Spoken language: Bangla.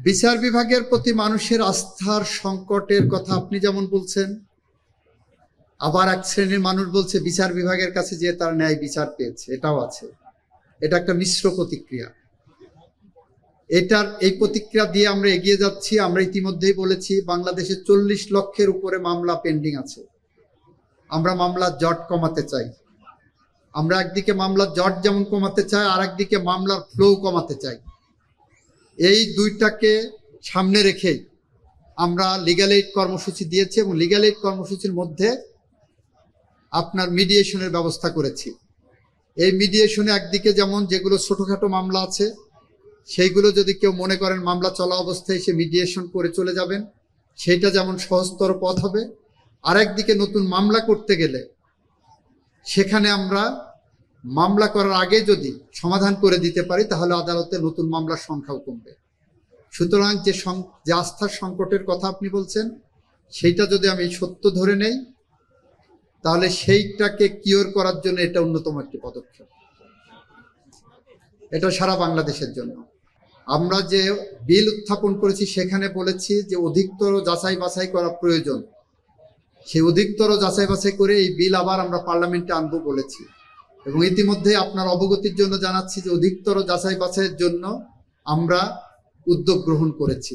বিচার বিভাগের প্রতি মানুষের আস্থার সংকটের কথা আপনি যেমন বলছেন, আবার এক শ্রেণীর মানুষ বলছে বিচার বিভাগের কাছে যে তার ন্যায় বিচার পেয়েছে, এটাও আছে। এটা একটা মিশ্র প্রতিক্রিয়া। এই প্রতিক্রিয়া দিয়ে আমরা এগিয়ে যাচ্ছি। আমরা ইতিমধ্যেই বলেছি বাংলাদেশে 40 লক্ষের উপরে মামলা পেন্ডিং আছে। আমরা মামলার জট কমাতে চাই। আমরা একদিকে মামলার জট যেমন কমাতে চাই, আর একদিকে মামলার ফ্লো কমাতে চাই। এই দুইটাকে সামনে রেখেই আমরা লিগ্যাল এইড কর্মসূচি দিয়েছি এবং লিগ্যাল এইড কর্মসূচির মধ্যে আপনার মিডিয়েশনের ব্যবস্থা করেছি। এই মিডিয়েশনে একদিকে যেমন যেগুলো ছোটোখাটো মামলা আছে সেইগুলো যদি কেউ মনে করেন মামলা চলা অবস্থায় সে মিডিয়েশন করে চলে যাবেন, সেইটা যেমন সহজতর পথ হবে। আর একদিকে নতুন মামলা করতে গেলে সেখানে আমরা মামলা করার আগে যদি সমাধান করে দিতে পারি তাহলে আদালতে নতুন মামলার সংখ্যাও কমবে। সুতরাং যে আস্থার সংকটের কথা আপনি বলছেন সেইটা যদি আমি সত্য ধরে নেই তাহলে সেইটাকে কিওর করার জন্য এটা অন্যতম একটি পদক্ষেপ। এটা সারা বাংলাদেশের জন্য। আমরা যে বিল উত্থাপন করেছি সেখানে বলেছি যে অধিকতর যাচাই বাছাই করা প্রয়োজন। সেই অধিকতর যাচাই বাছাই করে এই বিল আবার আমরা পার্লামেন্টে আনবো বলেছি। এবং ইতিমধ্যে আপনার অবগতির জন্য জানাচ্ছি যে অধিকতর যাচাই বাছাইয়ের জন্য আমরা উদ্যোগ গ্রহণ করেছি।